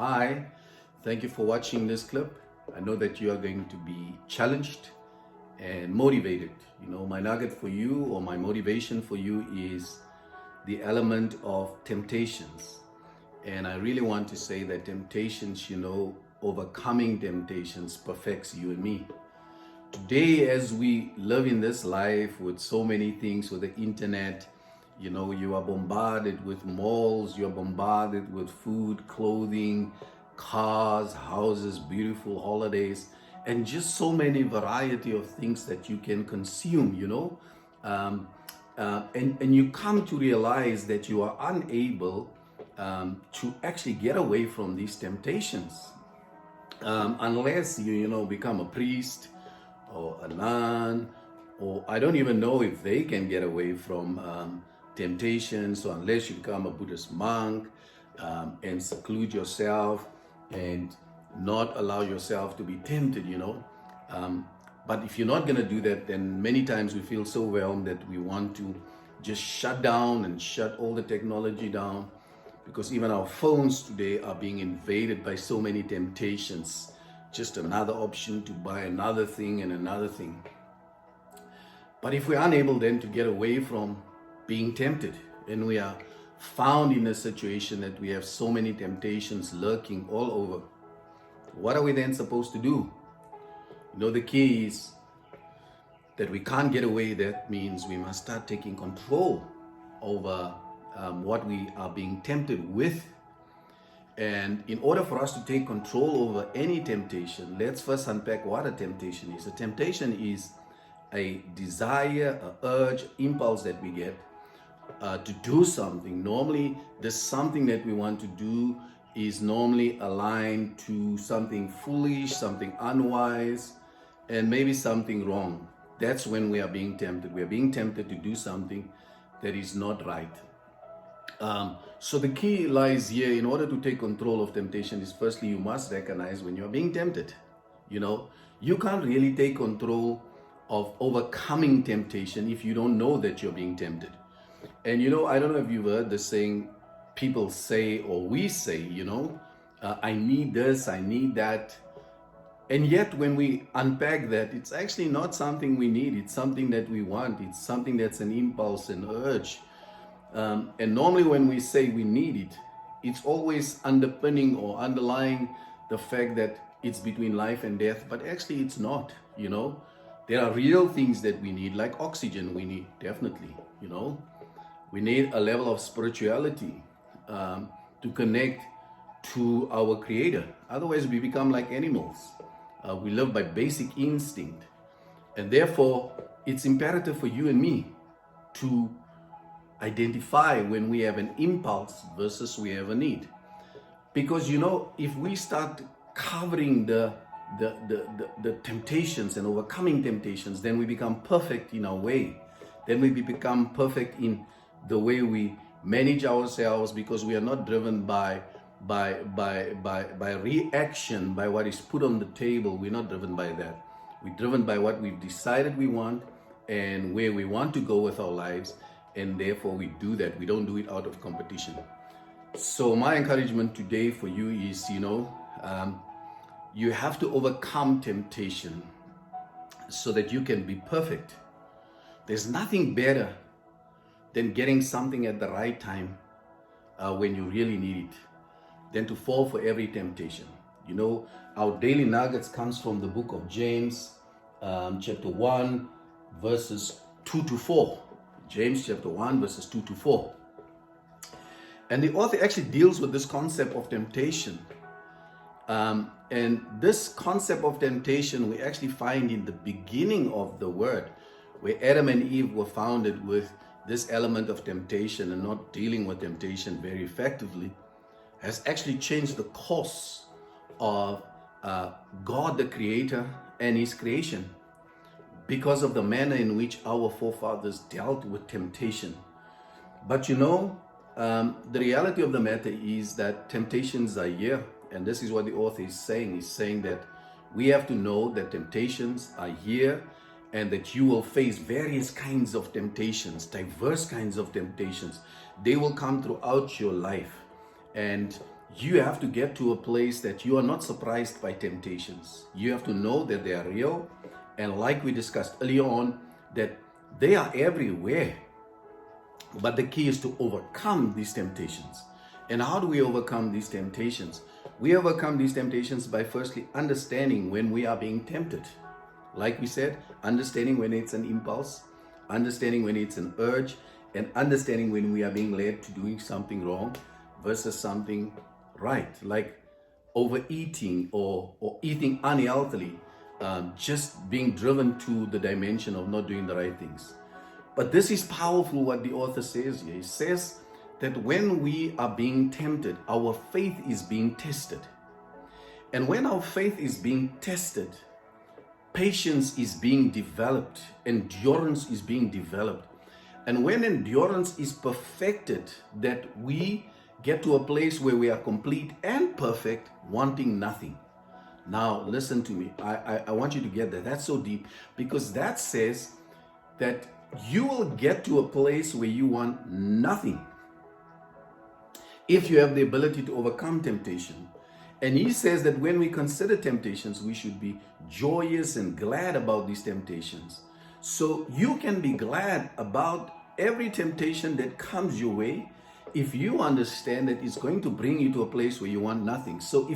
Hi, thank you for watching this clip. I know that you are going to be challenged and motivated. My nugget for you or my motivation for you is the element of temptations. And I really want to say that temptations, overcoming temptations perfects you and me. Today, as we live in this life with so many things, with the internet, you are bombarded with malls, you are bombarded with food, clothing, cars, houses, beautiful holidays, and just so many variety of things that you can consume. And you come to realize that you are unable to actually get away from these temptations unless you become a priest or a nun, or I don't even know if they can get away from temptations. So unless you become a Buddhist monk and seclude yourself and not allow yourself to be tempted. But if you're not going to do that, then many times we feel so overwhelmed that we want to just shut down and shut all the technology down, because even our phones today are being invaded by so many temptations. Just another option to buy another thing and another thing. But if we're unable then to get away from being tempted, and we are found in a situation that we have so many temptations lurking all over, what are we then supposed to do? The key is that we can't get away. That means we must start taking control over what we are being tempted with. And in order for us to take control over any temptation, let's first unpack what a temptation is. A temptation is a desire, an urge, impulse that we get to do something. Normally, the something that we want to do is normally aligned to something foolish, something unwise, and maybe something wrong. That's when we are being tempted. We are being tempted to do something that is not right. So the key lies here. In order to take control of temptation is, firstly, you must recognize when you're being tempted. You can't really take control of overcoming temptation if you don't know that you're being tempted. And I don't know if you've heard the saying, people say, or we say, I need this, I need that. And yet when we unpack that, it's actually not something we need. It's something that we want. It's something that's an impulse, an urge. And normally when we say we need it, it's always underpinning or underlying the fact that it's between life and death, but actually it's not. There are real things that we need, like oxygen we need, definitely. We need a level of spirituality to connect to our Creator. Otherwise we become like animals. We live by basic instinct. And therefore it's imperative for you and me to identify when we have an impulse versus we have a need. Because if we start covering the temptations and overcoming temptations, then we become perfect in our way. Then we become perfect in the way we manage ourselves, because we are not driven by reaction, by what is put on the table. We're not driven by that. We're driven by what we've decided we want and where we want to go with our lives. And therefore we do that. We don't do it out of competition. So my encouragement today for you is, you have to overcome temptation so that you can be perfect. There's nothing better than getting something at the right time when you really need it, than to fall for every temptation. Our daily nuggets comes from the book of James, chapter 1, verses 2 to 4. James chapter 1, verses 2 to 4. And the author actually deals with this concept of temptation. And this concept of temptation we actually find in the beginning of the word, where Adam and Eve were founded with this element of temptation and not dealing with temptation very effectively, has actually changed the course of God the Creator and His creation, because of the manner in which our forefathers dealt with temptation. But the reality of the matter is that temptations are here. And this is what the author is saying. He's saying that we have to know that temptations are here, and that you will face various kinds of temptations, diverse kinds of temptations. They will come throughout your life. And you have to get to a place that you are not surprised by temptations. You have to know that they are real. And like we discussed earlier on, that they are everywhere. But the key is to overcome these temptations. And how do we overcome these temptations? We overcome these temptations by firstly understanding when we are being tempted. Like we said, understanding when it's an impulse, understanding when it's an urge, and understanding when we are being led to doing something wrong versus something right, like overeating or eating unhealthily, just being driven to the dimension of not doing the right things. But this is powerful what the author says here. He says that when we are being tempted, our faith is being tested. And when our faith is being tested, patience is being developed, endurance is being developed. And when endurance is perfected, that we get to a place where we are complete and perfect, wanting nothing. Now, listen to me. I want you to get that. That's so deep, because that says that you will get to a place where you want nothing if you have the ability to overcome temptation. And he says that when we consider temptations, we should be joyous and glad about these temptations. So you can be glad about every temptation that comes your way if you understand that it's going to bring you to a place where you want nothing. So if